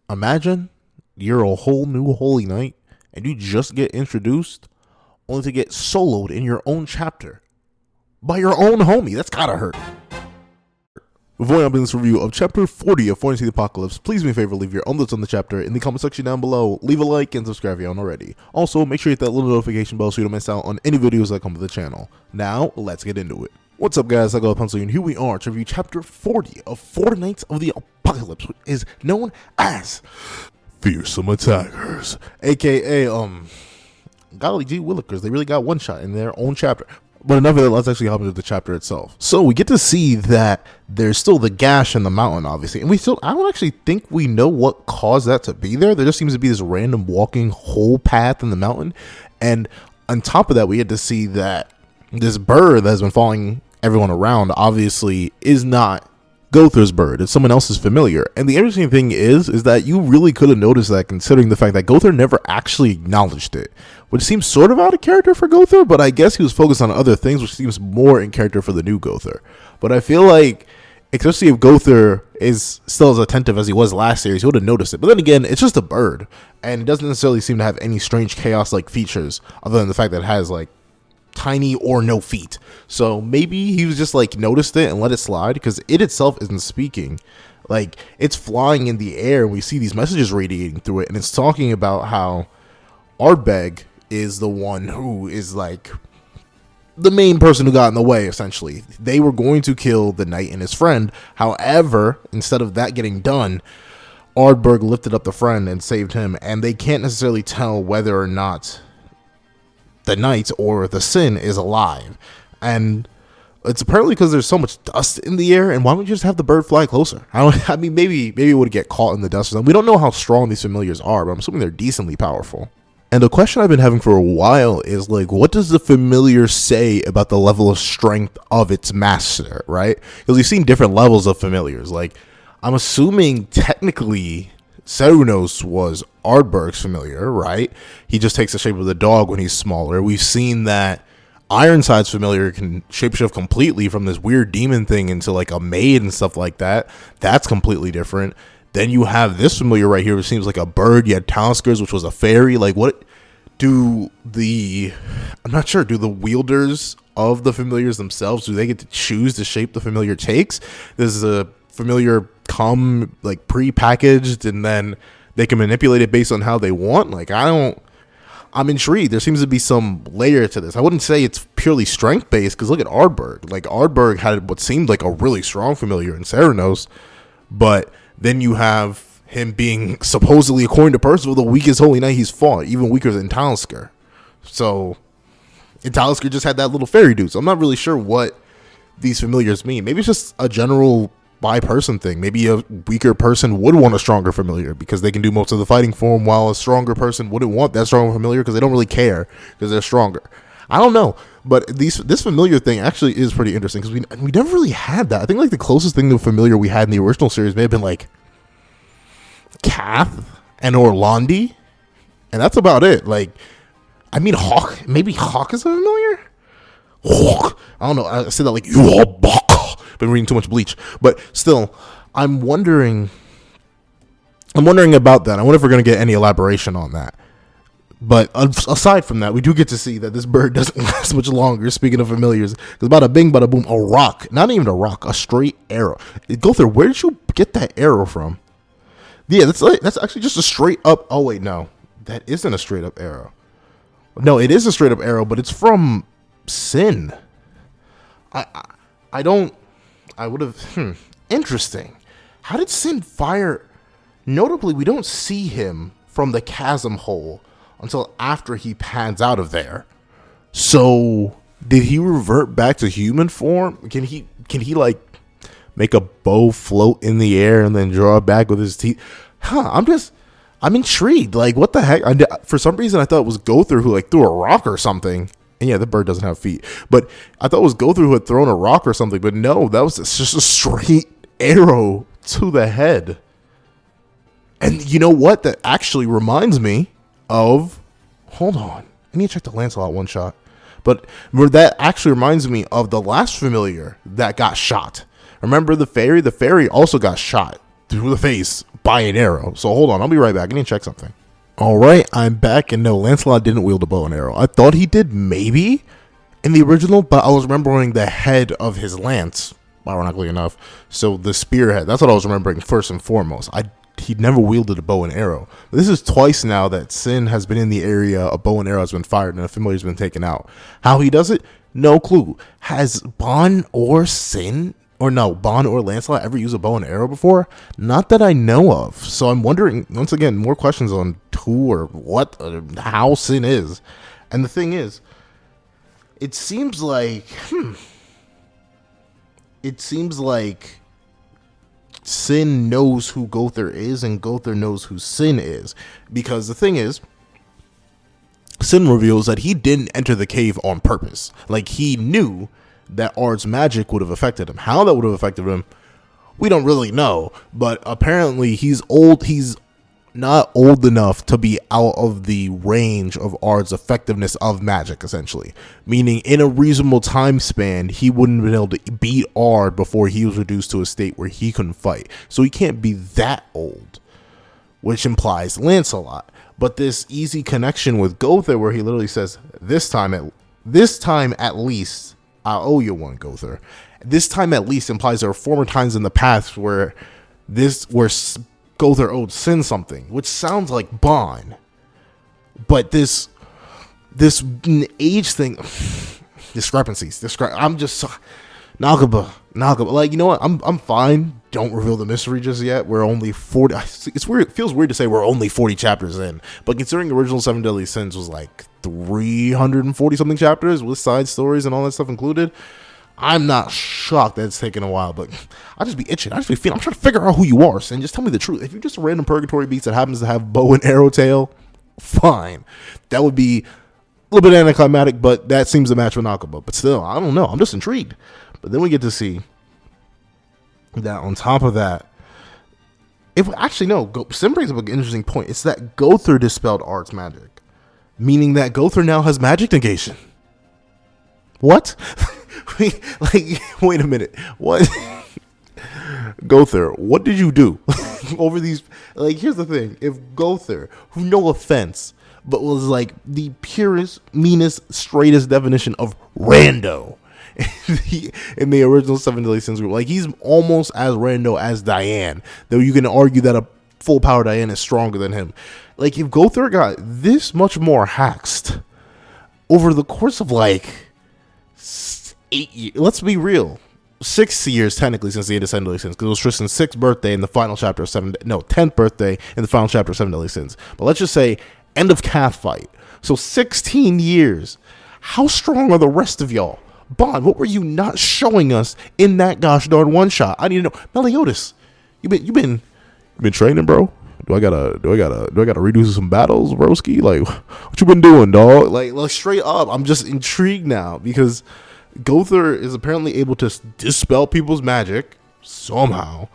Imagine you're a whole new Holy Knight and you just get introduced only to get soloed in your own chapter by your own homie. That's gotta hurt. Before I begin this review of Chapter 40 of Fortnite the Apocalypse, please do me a favor, leave your own thoughts on the chapter in the comment section down below. Leave a like and subscribe if you haven't already. Also, make sure you hit that little notification bell so you don't miss out on any videos that come to the channel. Now, let's get into it. What's up, guys? I got a pencil, and here we are to review Chapter 40 of Fortnite of the Apocalypse, which is known as Fearsome Attackers, aka golly gee willikers. They really got one shot in their own chapter. But enough of that, let's actually hop into the chapter itself. So we get to see that there's still the gash in the mountain, obviously. And I don't actually think we know what caused that to be there. There just seems to be this random walking hole path in the mountain. And on top of that, we get to see that this bird that has been following everyone around, obviously, is not Gother's bird. It's someone else's familiar. And the interesting thing is that you really could have noticed that, considering the fact that Gother never actually acknowledged it, which seems sort of out of character for Gother, but I guess he was focused on other things, which seems more in character for the new Gother. But I feel like, especially if Gother is still as attentive as he was last series, he would have noticed it. But then again, it's just a bird, and it doesn't necessarily seem to have any strange chaos-like features, other than the fact that it has, like, tiny or no feet. So maybe he was just like noticed it and let it slide, because it itself isn't speaking. Like, it's flying in the air and we see these messages radiating through it, and it's talking about how Ardbeg is the one who is like the main person who got in the way. Essentially, they were going to kill the knight and his friend. However, instead of that getting done, Ardbeg lifted up the friend and saved him, and they can't necessarily tell whether or not the knight or the sin is alive. And it's apparently because there's so much dust in the air. And why don't you just have the bird fly closer? I mean, maybe it would get caught in the dust or something. We don't know how strong these familiars are, but I'm assuming they're decently powerful. And the question I've been having for a while is, like, what does the familiar say about the level of strength of its master, right? Because we've seen different levels of familiars. Like, I'm assuming technically Cernunnos was Ardbeg's familiar, right? He just takes the shape of the dog when he's smaller. We've seen that Ironside's familiar can shapeshift completely from this weird demon thing into like a maid and stuff like that. That's completely different. Then you have this familiar right here, which seems like a bird. You had Taliskers, which was a fairy. Like, what do I'm not sure, do the wielders of the familiars themselves, do they get to choose the shape the familiar takes? This is a familiar come like pre-packaged, and then they can manipulate it based on how they want. Like, I'm intrigued. There seems to be some layer to this. I wouldn't say it's purely strength based, because look at Ardbeg. Like, Ardbeg had what seemed like a really strong familiar in Cernunnos, but then you have him being supposedly, according to Percival, the weakest Holy Knight he's fought, even weaker than Talisker. So, and Talisker just had that little fairy dude. So I'm not really sure what these familiars mean. Maybe it's just a general by person thing. Maybe a weaker person would want a stronger familiar because they can do most of the fighting for him, while a stronger person wouldn't want that stronger familiar because they don't really care because they're stronger. I don't know, but this familiar thing actually is pretty interesting, because we never really had that. I think like the closest thing to a familiar we had in the original series may have been like Kath and Orlandi, and that's about it. Like, I mean, Hawk, maybe Hawk is a familiar. Hawk, I don't know. I said that like you all been reading too much Bleach, but still, I'm wondering about that. I wonder if we're going to get any elaboration on that. But aside from that, we do get to see that this bird doesn't last much longer. Speaking of familiars, because bada bing, bada boom, a rock, not even a rock, a straight arrow. Gother, where did you get that arrow from? Yeah, that's actually just a straight up. Oh wait, no, that isn't a straight up arrow. No, it is a straight up arrow, but it's from Sin. I would have, interesting. How did Sin fire? Notably, we don't see him from the chasm hole until after he pans out of there. So, did he revert back to human form? Can he like make a bow float in the air and then draw it back with his teeth? I'm intrigued. Like, what the heck? For some reason, I thought it was Gother who like threw a rock or something. And yeah, the bird doesn't have feet. But I thought it was Gother who had thrown a rock or something. But no, that was just a straight arrow to the head. And you know what? That actually reminds me of... Hold on. I need to check the Lancelot one shot. But that actually reminds me of the last familiar that got shot. Remember the fairy? The fairy also got shot through the face by an arrow. So hold on, I'll be right back. I need to check something. All right, I'm back, and no, Lancelot didn't wield a bow and arrow. I thought he did, maybe, in the original, but I was remembering the head of his lance, ironically enough. So the spearhead, that's what I was remembering first and foremost. He never wielded a bow and arrow. This is twice now that Sin has been in the area, a bow and arrow has been fired, and a familiar has been taken out. How he does it? No clue. Has Bond or Lancelot ever used a bow and arrow before? Not that I know of. So I'm wondering, once again, more questions on who or what, how Sin is. And the thing is, it seems like Sin knows who Gowther is, and Gowther knows who Sin is. Because the thing is, Sin reveals that he didn't enter the cave on purpose. Like, he knew that Ard's magic would have affected him. How that would have affected him, we don't really know. But apparently he's old. He's not old enough to be out of the range of Ard's effectiveness of magic, essentially. Meaning, in a reasonable time span, he wouldn't have been able to beat Ard before he was reduced to a state where he couldn't fight. So he can't be that old, which implies Lancelot. But this easy connection with Gowther, where he literally says, this time at least, I owe you one, Gowther. This time at least implies there are former times in the past where Gowther owed Sin something, which sounds like Bond. But this age thing, discrepancies. I'm just Nagaba. Like, you know what? I'm fine. Don't reveal the mystery just yet. We're only 40. It's weird. It feels weird to say we're only 40 chapters in, but considering the original Seven Deadly Sins was like 340 something chapters with side stories and all that stuff included, I'm not shocked that it's taken a while. But I just be itching. I just be feeling. I'm trying to figure out who you are, and just tell me the truth. If you're just a random purgatory beast that happens to have bow and arrow tail, fine. That would be a little bit anticlimactic, but that seems to match with Nakaba. But still, I don't know. I'm just intrigued. But then we get to see that on top of that, Sim brings up an interesting point. It's that Gowther dispelled Ard's magic, meaning that Gowther now has magic negation. What? Wait a minute. What? Gowther, what did you do over these? Like, here's the thing. If Gowther, who, no offense, but was like the purest, meanest, straightest definition of rando in the original Seven Deadly Sins group, like, he's almost as rando as Diane, though you can argue that a full power Diane is stronger than him. Like, if Gowther got this much more haxed over the course of like 8 years, let's be real, 6 years technically since the end of Seven Deadly Sins, because it was Tristan's 6th birthday in the final chapter of 10th birthday in the final chapter of Seven Deadly Sins. But let's just say end of Cath fight. So 16 years. How strong are the rest of y'all? Bond, what were you not showing us in that gosh darn one shot? I need to know. Meliodas, you been training, bro? Do I gotta redo some battles, broski? Like, what you been doing, dog? Like straight up, I'm just intrigued now because Gowther is apparently able to dispel people's magic somehow.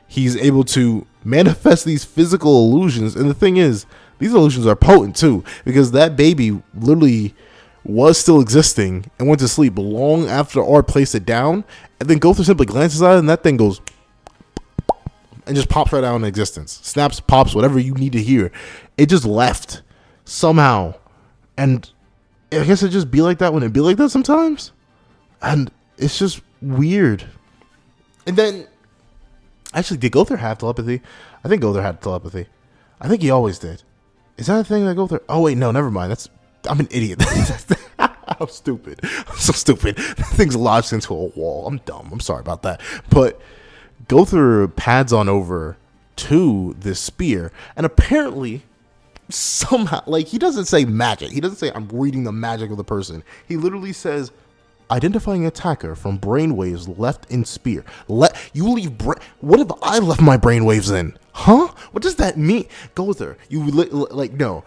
He's able to manifest these physical illusions, and the thing is, these illusions are potent too, because that baby literally was still existing and went to sleep long after Ard placed it down, and then Gowther simply glances at it and that thing goes and just pops right out in existence. Snaps, pops, whatever you need to hear. It just left somehow. And I guess it just be like that when it be like that sometimes. And it's just weird. And then, actually, did Gowther have telepathy? I think Gowther had telepathy. I think he always did. Is that a thing that Gowther? Oh wait, no, never mind. I'm an idiot. I'm stupid. I'm so stupid. That thing's lodged into a wall. I'm dumb. I'm sorry about that. But Gowther pads on over to this spear, and apparently, somehow, like, he doesn't say magic. He doesn't say, I'm reading the magic of the person. He literally says, identifying attacker from brainwaves left in spear. You leave. What if I left my brainwaves in? Huh? What does that mean? Gowther, no.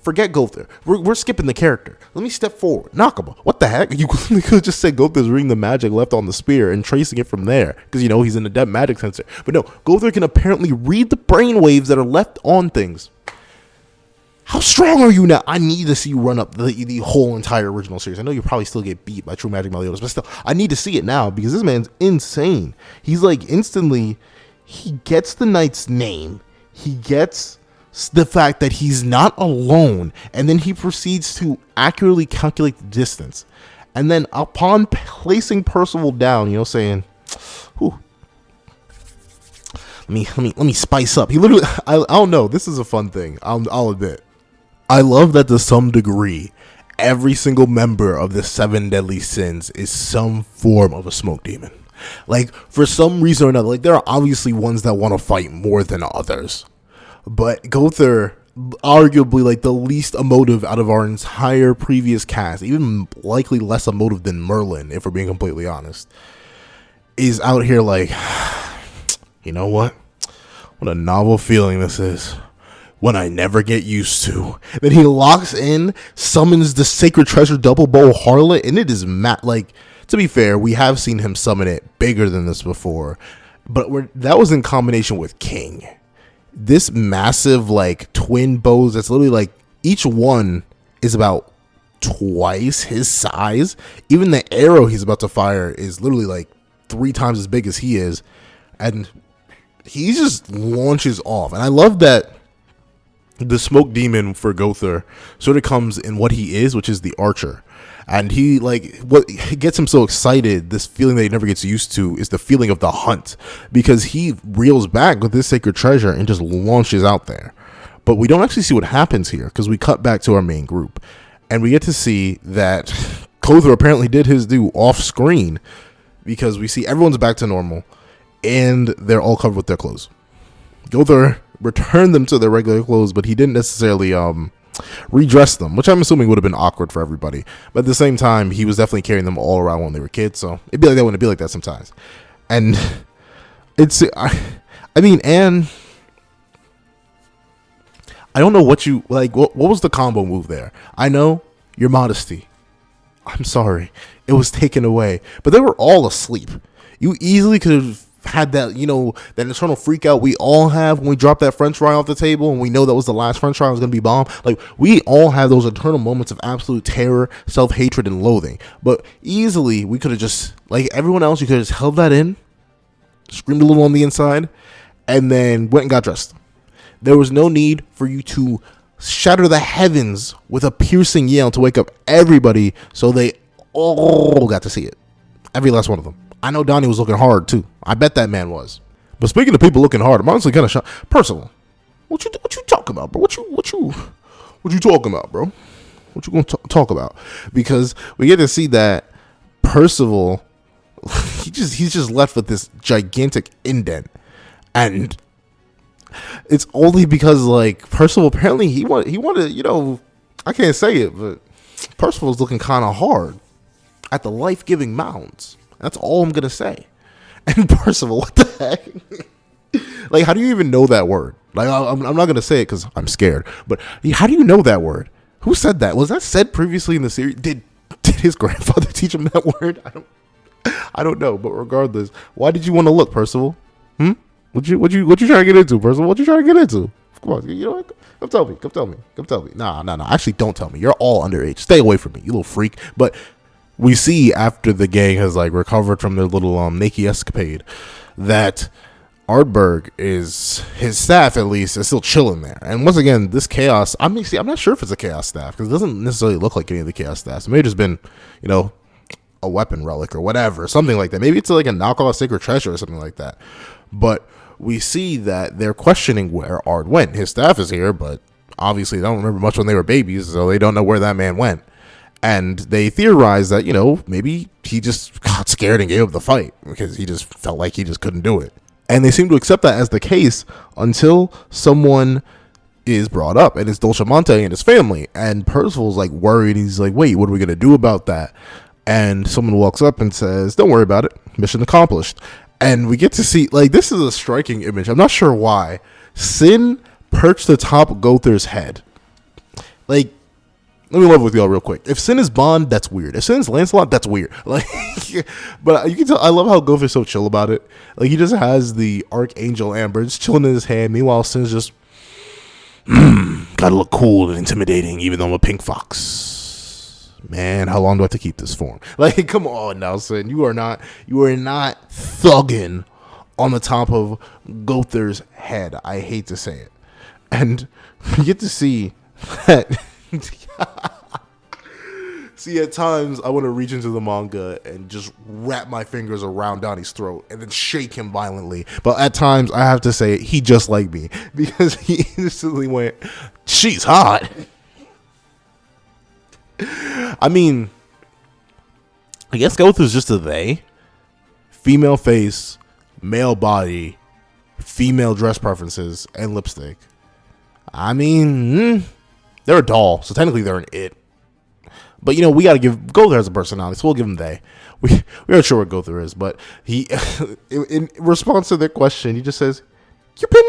Forget Gowther. We're skipping the character. Let me step forward. Nakaba. What the heck? You could just say Gowther's reading the magic left on the spear and tracing it from there, because he's an adept magic sensor. But no, Gowther can apparently read the brainwaves that are left on things. How strong are you now? I need to see you run up the whole entire original series. I know you probably still get beat by True Magic Meliodas, but still, I need to see it now because this man's insane. He's like instantly, he gets the knight's name. he gets the fact that he's not alone, and then he proceeds to accurately calculate the distance. And then upon placing Percival down, saying, "Whew, let me spice up." He literally, I don't know. This is a fun thing. I'll admit. I love that to some degree, every single member of the 7 deadly sins is some form of a smoke demon. Like, for some reason or another, like, there are obviously ones that want to fight more than others. But Gother, arguably, like, the least emotive out of our entire previous cast, even likely less emotive than Merlin, if we're being completely honest, is out here like, you know what? What a novel feeling this is. When I never get used to. Then he locks in, summons the sacred treasure double bow harlot, and it is like, to be fair, we have seen him summon it bigger than this before, but that was in combination with King. This massive, like, twin bows that's literally like, each one is about twice his size. Even the arrow he's about to fire is literally like 3 times as big as he is, and he just launches off. And I love that the smoke demon for Gother sort of comes in what he is, which is the archer. And he, like, what gets him so excited, this feeling that he never gets used to, is the feeling of the hunt, because he reels back with this sacred treasure and just launches out there. But we don't actually see what happens here, because we cut back to our main group and we get to see that Gother apparently did his due off screen, because we see everyone's back to normal and they're all covered with their clothes. Gother returned them to their regular clothes, but he didn't necessarily redress them, which I'm assuming would have been awkward for everybody. But at the same time, he was definitely carrying them all around when they were kids, so it'd be like that when it'd be like that sometimes. And it's, I mean, and I don't know what you, like, what was the combo move there? I know your modesty. I'm sorry. It was taken away. But they were all asleep. You easily could have had that, that internal freak out we all have when we drop that french fry off the table and we know that was the last french fry was going to be bomb. Like, we all have those internal moments of absolute terror, self-hatred, and loathing. But easily, we could have just, like everyone else, you could have just held that in, screamed a little on the inside, and then went and got dressed. There was no need for you to shatter the heavens with a piercing yell to wake up everybody so they all got to see it. Every last one of them. I know Donnie was looking hard too. I bet that man was. But speaking of people looking hard, I'm honestly kind of shocked. Percival, what you talking about, bro? What you talking about, bro? What you gonna talk about? Because we get to see that Percival, he's just left with this gigantic indent, and it's only because, like, Percival apparently he wanted, I can't say it, but Percival's looking kind of hard at the life-giving mounds. That's all I'm going to say. And Percival, what the heck? Like, how do you even know that word? Like, I'm not going to say it because I'm scared. But how do you know that word? Who said that? Was that said previously in the series? Did his grandfather teach him that word? I don't know. But regardless, why did you want to look, Percival? What you trying to get into, Percival? What you trying to get into? Come on, you know what? Come tell me. Nah. Actually, don't tell me. You're all underage. Stay away from me, you little freak. But we see after the gang has, like, recovered from their little naked escapade that Ardberg is, his staff at least, is still chilling there. And once again, this chaos, I'm not sure if it's a chaos staff, because it doesn't necessarily look like any of the chaos staffs. It may have just been, a weapon relic or whatever, something like that. Maybe it's like a knockoff sacred treasure or something like that. But we see that they're questioning where Ard went. His staff is here, but obviously they don't remember much when they were babies, so they don't know where that man went. And they theorize that, maybe he just got scared and gave up the fight because he just felt like he just couldn't do it. And they seem to accept that as the case until someone is brought up, and it's Dolcemonte and his family. And Percival's, like, worried. He's like, wait, what are we going to do about that? And someone walks up and says, don't worry about it. Mission accomplished. And we get to see, like, this is a striking image. I'm not sure why. Sin perched atop Gother's head. Like, let me level with y'all real quick. If Sin is Bond, that's weird. If Sin is Lancelot, that's weird. Like, but you can tell, I love how Gother's so chill about it. Like, he just has the Archangel Amber just chilling in his hand. Meanwhile, Sin's just, gotta look cool and intimidating, even though I'm a pink fox. Man, how long do I have to keep this form? Like, come on now, Sin. You are not thugging on the top of Gother's head. I hate to say it. And you get to see that. See, at times, I want to reach into the manga and just wrap my fingers around Donnie's throat and then shake him violently. But at times, I have to say, he just like me. Because he instantly went, she's hot. I mean, I guess Gother's just a they. Female face, male body, female dress preferences, and lipstick. I mean, they're a doll, so technically they're an it. But, you know, we got to give Gother as a personality, so we'll give him they. We aren't sure what Gother is, but he, in response to their question, he just says, Cupid.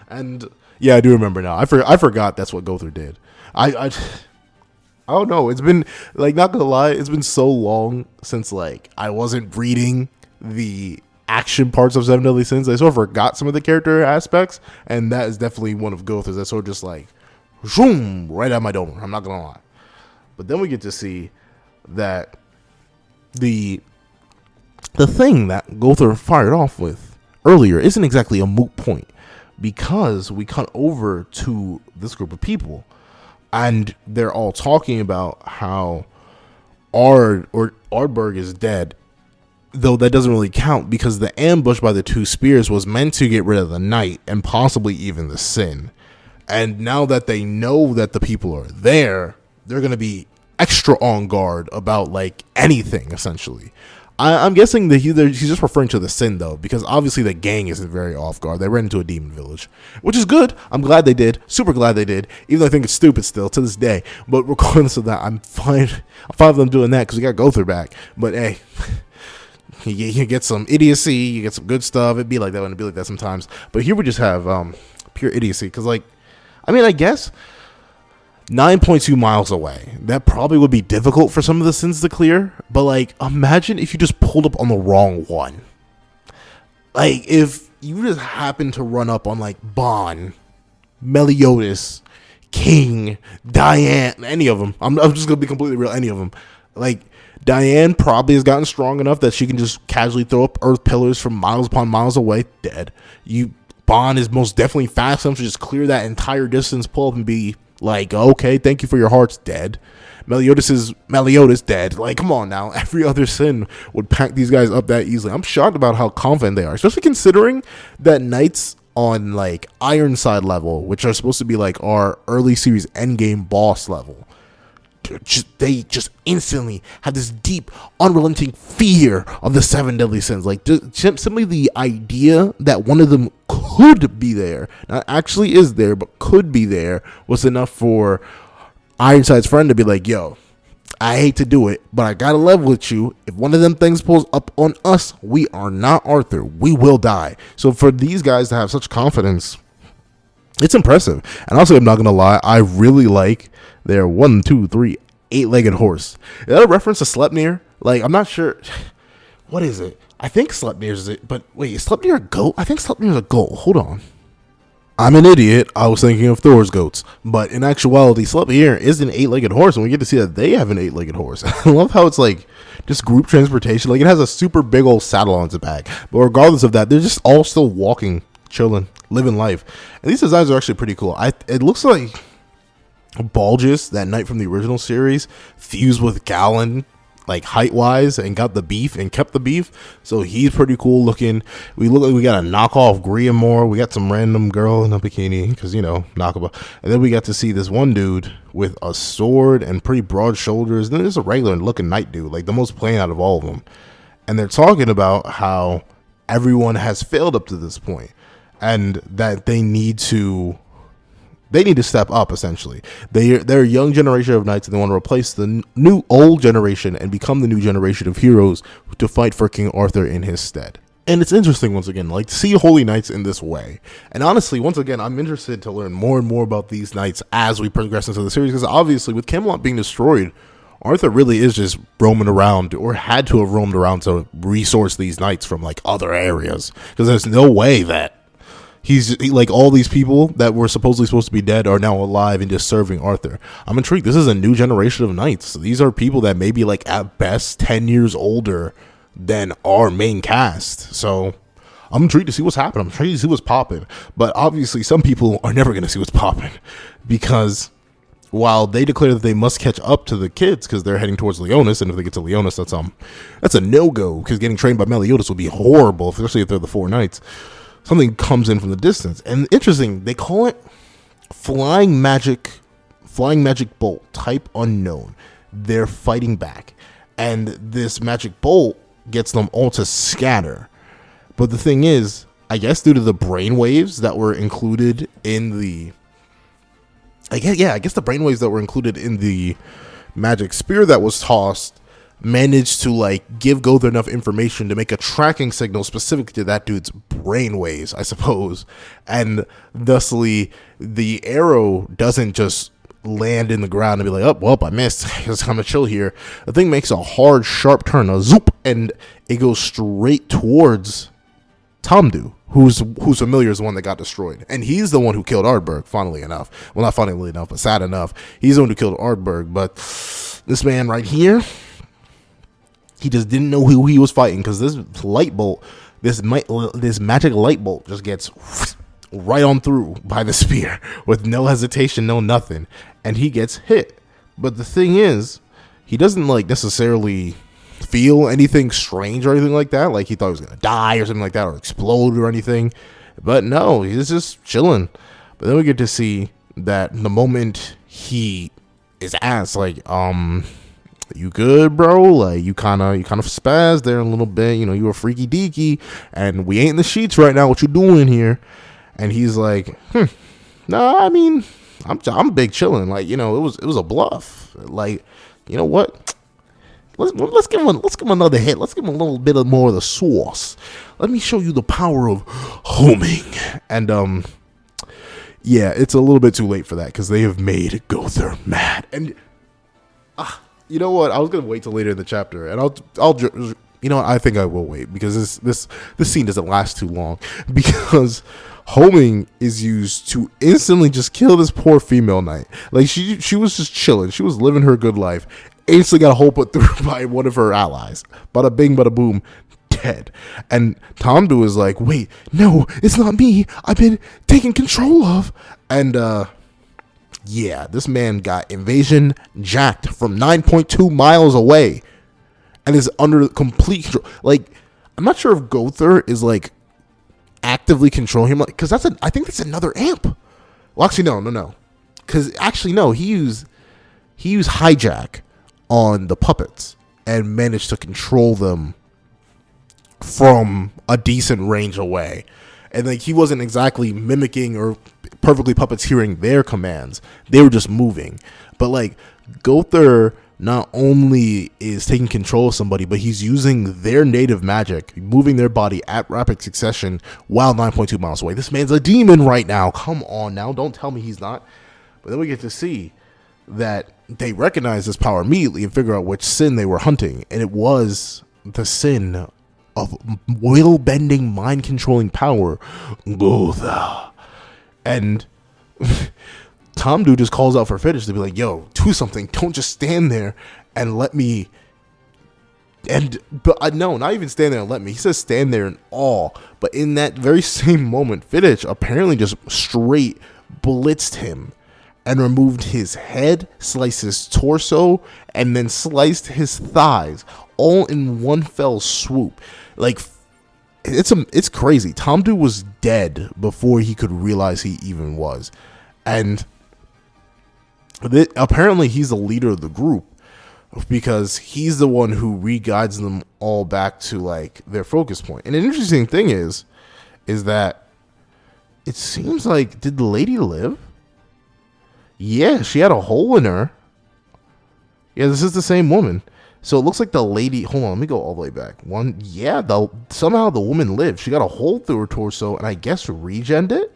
And, yeah, I do remember now. I forgot that's what Gother did. I don't know. It's been, like, not gonna lie, it's been so long since, like, I wasn't reading the action parts of Seven Deadly Sins. I sort of forgot some of the character aspects, and that is definitely one of Gother's. That's sort of just, like, zoom, right out my dome. I'm not gonna lie. But then we get to see that the thing that Gother fired off with earlier isn't exactly a moot point, because we cut over to this group of people and they're all talking about how Ardberg is dead, though that doesn't really count because the ambush by the two spears was meant to get rid of the knight and possibly even the sin. And now that they know that the people are there, they're going to be extra on guard about, like, anything, essentially. I'm guessing that he's just referring to the sin, though, because obviously the gang isn't very off guard. They ran into a demon village, which is good. I'm glad they did. Super glad they did, even though I think it's stupid still to this day. But regardless of that, I'm fine. I'm fine with them doing that because we got Gother back. But, hey, you get some idiocy. You get some good stuff. It'd be like that when it'd be like that sometimes. But here we just have pure idiocy because, like, I mean, I guess 9.2 miles away. That probably would be difficult for some of the sins to clear. But, like, imagine if you just pulled up on the wrong one. Like, if you just happened to run up on, like, Bon, Meliodas, King, Diane, any of them. I'm just going to be completely real, any of them. Like, Diane probably has gotten strong enough that she can just casually throw up earth pillars from miles upon miles away. Dead. Bon is most definitely fast enough to just clear that entire distance, pull up and be like, okay, thank you for your hearts, dead. Meliodas dead. Like, come on now. Every other sin would pack these guys up that easily. I'm shocked about how confident they are, especially considering that knights on, like, Ironside level, which are supposed to be, like, our early series endgame boss level, they just instantly have this deep, unrelenting fear of the seven deadly sins. Like, simply the idea that one of them could be there, not actually is there, but could be there, was enough for Ironside's friend to be like, yo, I hate to do it, but I gotta level with you. If one of them things pulls up on us, we are not Arthur. We will die. So for these guys to have such confidence, it's impressive. And also, I'm not gonna lie, I really like their 8-legged horse. Is that a reference to Sleipnir? Like, I'm not sure. What is it? I think Sleipnir is it, but wait, is Sleipnir a goat? I think Sleipnir is a goat. Hold on. I'm an idiot. I was thinking of Thor's goats. But in actuality, Sleipnir is an 8-legged horse, and we get to see that they have an 8-legged horse. I love how it's like just group transportation. Like, it has a super big old saddle on its back. But regardless of that, they're just all still walking, chilling, living life. And these designs are actually pretty cool. It looks like Balgus, that knight from the original series, fused with Galen, like, height-wise, and got the beef and kept the beef. So he's pretty cool looking. We look like we got a knockoff Griamore. We got some random girl in a bikini because, you know, knockoff. And then we got to see this one dude with a sword and pretty broad shoulders. And then there's a regular looking knight dude, like the most plain out of all of them. And they're talking about how everyone has failed up to this point and that they need to step up, essentially. They're a young generation of knights, and they want to replace the new old generation and become the new generation of heroes to fight for King Arthur in his stead. And it's interesting, once again, like, to see holy knights in this way. And honestly, once again, I'm interested to learn more and more about these knights as we progress into the series, because obviously, with Camelot being destroyed, Arthur really is just roaming around, or had to have roamed around to resource these knights from, like, other areas, because there's no way that like, all these people that were supposedly supposed to be dead are now alive and just serving Arthur. I'm intrigued. This is a new generation of knights. These are people that may be, like, at best 10 years older than our main cast. So I'm intrigued to see what's happening. I'm intrigued to see what's popping. But obviously, some people are never going to see what's popping because while they declare that they must catch up to the kids because they're heading towards Leonis, and if they get to Leonis, that's a no-go because getting trained by Meliodas would be horrible, especially if they're the Four Knights. Something comes in from the distance, and interesting, they call it flying magic bolt, type unknown. They're fighting back, and this magic bolt gets them all to scatter. But the thing is, I guess due to the brainwaves that were included in the I guess the brainwaves that were included in the magic spear that was tossed managed to like give Gother enough information to make a tracking signal specific to that dude's brainwaves, I suppose. And thusly, the arrow doesn't just land in the ground and be like, oh, well, I missed. It's time to chill here. The thing makes a hard, sharp turn, a zoop, and it goes straight towards Tamdu, who's familiar is the one that got destroyed. And he's the one who killed Ardberg, funnily enough. Well, not funnily enough, but sad enough. He's the one who killed Ardberg. But this man right here, he just didn't know who he was fighting because this light bolt, this magic light bolt just gets right on through by the spear with no hesitation, no nothing. And he gets hit. But the thing is, he doesn't like necessarily feel anything strange or anything like that, like he thought he was gonna die or something like that, or explode or anything. But no, he's just chilling. But then we get to see that the moment he is asked, like, you good, bro? Like, you kind of spazzed there a little bit, you know, you were freaky deaky and we ain't in the sheets right now, what you doing here? And he's like, no, I mean, I'm big chilling, like, you know, it was a bluff, like, you know what, Let's give him another hit. Let's give him a little bit of more of the sauce. Let me show you the power of homing. And yeah, it's a little bit too late for that because they have made Gother mad. And you know what? I was gonna wait till later in the chapter, and I'll you know what? I think I will wait because this scene doesn't last too long because homing is used to instantly just kill this poor female knight. Like she was just chilling. She was living her good life. Instantly got a hole put through by one of her allies. Bada bing, bada boom, dead. And Tamdu is like, wait, no, it's not me. I've been taken control of. And yeah, this man got invasion jacked from 9.2 miles away and is under complete control. Like, I'm not sure if Gother is like actively controlling him, like, because I think that's another amp. Well, actually, no, because actually, no, he used hijack on the puppets and managed to control them from a decent range away. And like he wasn't exactly mimicking or perfectly puppeteering their commands. They were just moving. But like Gother not only is taking control of somebody, but he's using their native magic, moving their body at rapid succession while 9.2 miles away. This man's a demon right now. Come on now. Don't tell me he's not. But then we get to see that they recognize this power immediately and figure out which sin they were hunting. And it was the sin of will-bending, mind-controlling power, Gother. And Tamdu just calls out for Fiddish to be like, yo, do something. Don't just stand there and let me. But no, not even stand there and let me. He says stand there in awe. But in that very same moment, Fiddish apparently just straight blitzed him and removed his head, sliced his torso, and then sliced his thighs, all in one fell swoop. Like, it's crazy. Tamdu was dead before he could realize he even was. And apparently he's the leader of the group because he's the one who re-guides them all back to, like, their focus point. And an interesting thing is that it seems like, did the lady live? Yeah, she had a hole in her. Yeah, this is the same woman. So it looks like the lady, hold on, let me go all the way back. Somehow the woman lived. She got a hole through her torso and I guess regened it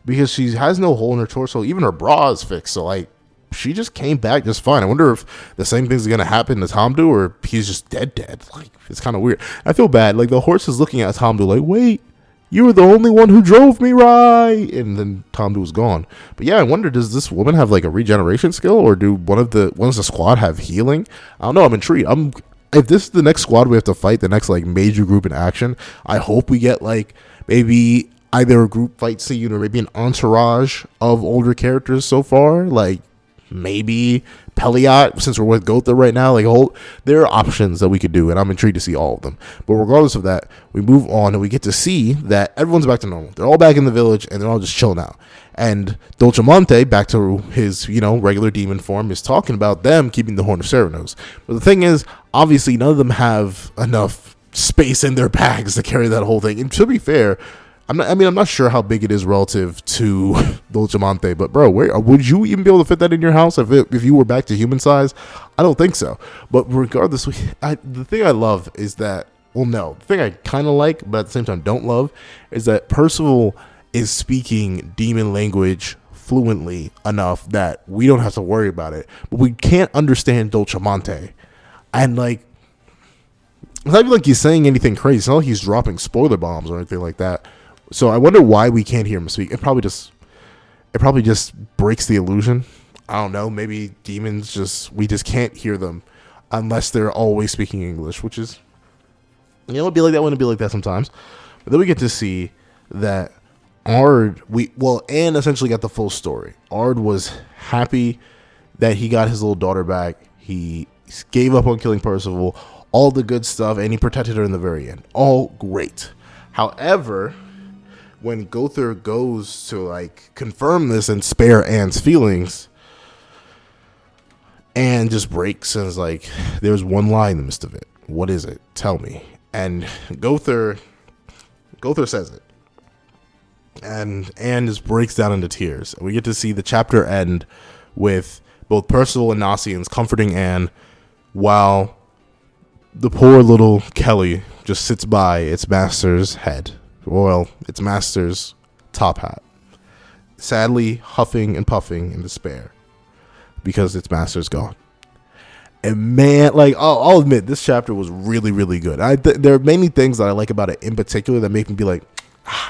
because she has no hole in her torso. Even her bra is fixed. So like, she just came back just fine. I wonder if the same thing's going to happen to Tamdu or he's just dead. Like, it's kind of weird. I feel bad. Like the horse is looking at Tamdu like, wait. You were the only one who drove me right. And then Tamdu was gone. But yeah, I wonder, does this woman have like a regeneration skill or do one of the squad have healing? I don't know. I'm intrigued. if this is the next squad we have to fight, the next like major group in action, I hope we get like maybe either a group fight scene or maybe an entourage of older characters so far. Like maybe Peliot, since we're with Gotha right now, like there are options that we could do, and I'm intrigued to see all of them. But regardless of that, we move on and we get to see that everyone's back to normal. They're all back in the village and they're all just chilling out. And Dolcemonte, back to his, regular demon form, is talking about them keeping the Horn of Ceranos. But the thing is, obviously, none of them have enough space in their bags to carry that whole thing. And to be fair, I'm not sure how big it is relative to Dolcemonte, but bro, would you even be able to fit that in your house if you were back to human size? I don't think so. But regardless, the thing I love is that, the thing I kind of like, but at the same time don't love, is that Percival is speaking demon language fluently enough that we don't have to worry about it. But we can't understand Dolcemonte. And like, it's not even like he's saying anything crazy. It's not like he's dropping spoiler bombs or anything like that. So I wonder why we can't hear him speak. It probably just breaks the illusion. I don't know. Maybe demons we just can't hear them unless they're always speaking English, which is, it'd be like that. Wouldn't it be like that sometimes? But then we get to see that Ard, Anne essentially got the full story. Ard was happy that he got his little daughter back. He gave up on killing Percival, all the good stuff, and he protected her in the very end. All great. However, when Gotha goes to like confirm this and spare Anne's feelings, Anne just breaks and is like, "There's one lie in the midst of it. What is it? Tell me." And Gotha says it. And Anne just breaks down into tears. We get to see the chapter end with both Percival and Nosians comforting Anne while the poor little Kelly just sits by its master's head. Well, its master's top hat. Sadly huffing and puffing in despair because its master's gone. And man, I'll admit, this chapter was really, really good. There are many things that I like about it in particular that make me be like,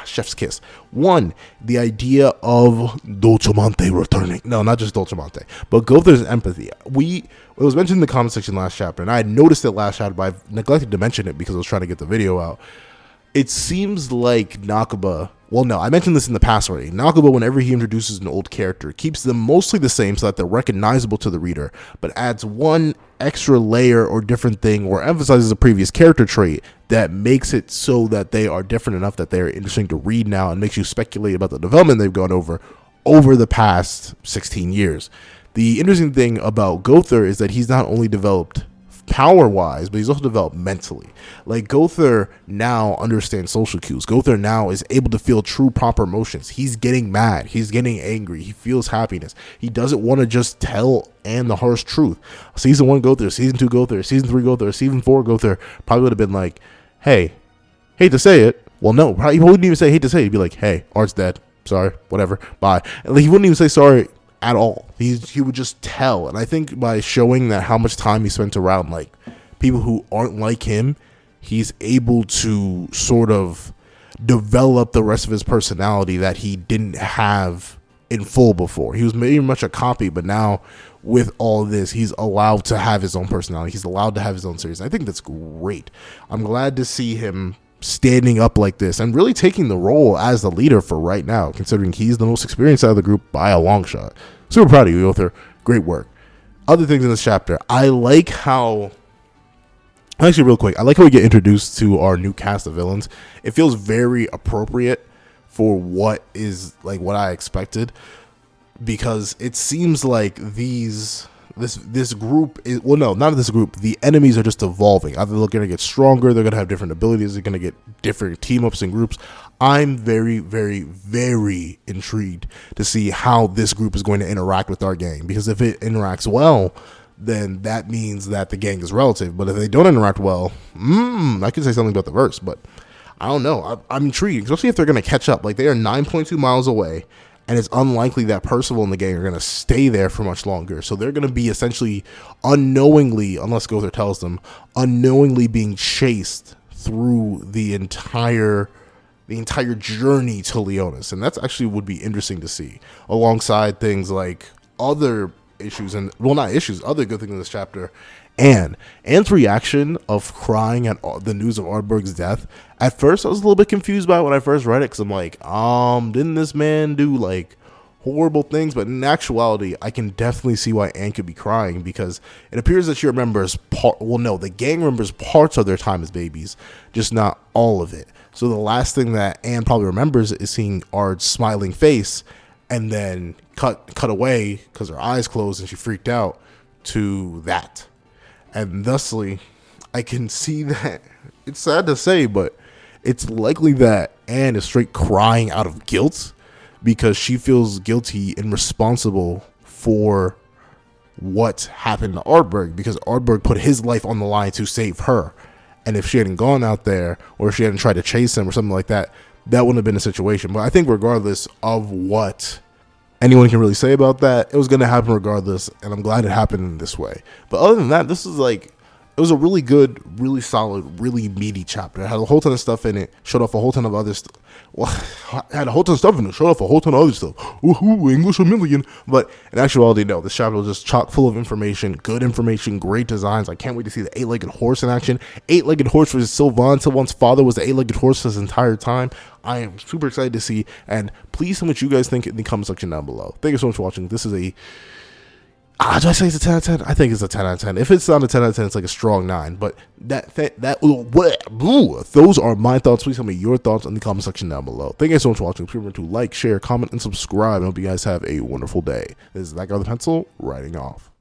chef's kiss. One, the idea of Dolcemonte returning. No, not just Dolcemonte, but Gotha's empathy. It was mentioned in the comment section last chapter, and I had noticed it last chapter, but I've neglected to mention it because I was trying to get the video out. It seems like Nakaba, I mentioned this in the past already. Nakaba, whenever he introduces an old character, keeps them mostly the same so that they're recognizable to the reader, but adds one extra layer or different thing or emphasizes a previous character trait that makes it so that they are different enough that they're interesting to read now and makes you speculate about the development they've gone over the past 16 years. The interesting thing about Gotha is that he's not only developed power-wise, but he's also developed mentally. Like, Gotha now understands social cues. Gotha now is able to feel true, proper emotions. He's getting mad. He's getting angry. He feels happiness. He doesn't want to just tell Anne the harsh truth. Season 1 Gotha, Season 2 Gotha, Season 3 Gotha, Season 4 Gotha probably would have been like, "Hey, hate to say it." Well, no, he wouldn't even say hate to say it. He'd be like, "Hey, Art's dead. Sorry, whatever, bye." And he wouldn't even say sorry at all. He would just tell. And I think by showing that how much time he spent around like people who aren't like him, he's able to sort of develop the rest of his personality that he didn't have in full before. He was very much a copy, but now with all this, he's allowed to have his own personality. He's allowed to have his own series. I think that's great. I'm glad to see him standing up like this and really taking the role as the leader for right now, considering he's the most experienced out of the group by a long shot. Super proud of you, Gotha. Great work. Other things in this chapter, I like how we get introduced to our new cast of villains. It feels very appropriate for what I expected, because it seems like this group is, not this group, the enemies are just evolving. Either they're going to get stronger, they're going to have different abilities, they're going to get different team ups and groups. I'm very, very, very intrigued to see how this group is going to interact with our gang, because if it interacts well, then that means that the gang is relative. But if they don't interact well, I could say something about the verse, but I don't know. I'm intrigued, especially if they're going to catch up. Like, they are 9.2 miles away, and it's unlikely that Percival and the gang are going to stay there for much longer. So they're going to be essentially unknowingly, unless Gotha tells them, unknowingly being chased through the entire journey to Leonis. And that's actually would be interesting to see, alongside things like other issues, other good things in this chapter, Anne's reaction of crying at the news of Ardberg's death. At first, I was a little bit confused by it when I first read it, because I'm like, didn't this man do like horrible things? But in actuality, I can definitely see why Anne could be crying, because it appears that she remembers the gang remembers parts of their time as babies, just not all of it. So the last thing that Anne probably remembers is seeing Ard's smiling face, and then cut away because her eyes closed and she freaked out to that. And thusly, I can see that it's sad to say, but it's likely that Anne is straight crying out of guilt, because she feels guilty and responsible for what happened to Ardberg, because Ardberg put his life on the line to save her. And if she hadn't gone out there, or if she hadn't tried to chase him or something like that, that wouldn't have been a situation. But I think regardless of what anyone can really say about that, it was going to happen regardless, and I'm glad it happened in this way. But other than that, this is like, it was a really good, really solid, really meaty chapter. It had a whole ton of stuff in it, showed off a whole ton of other stuff. Well, had a whole ton of stuff in it, showed off a whole ton of other stuff. Woohoo, English a million. But in actuality, no, this chapter was just chock full of information, good information, great designs. I can't wait to see the 8-legged horse in action. 8-legged horse versus Sylvan. Sylvan's father was the 8-legged horse his entire time. I am super excited to see, and please tell me what you guys think in the comment section down below. Thank you so much for watching. This is a do I say it's a 10 out of 10? I think it's a 10 out of 10. If it's not a 10 out of 10, it's like a strong 9. But those are my thoughts. Please tell me your thoughts in the comment section down below. Thank you so much for watching. Please remember to like, share, comment, and subscribe. I hope you guys have a wonderful day. This is that guy with the pencil, writing off.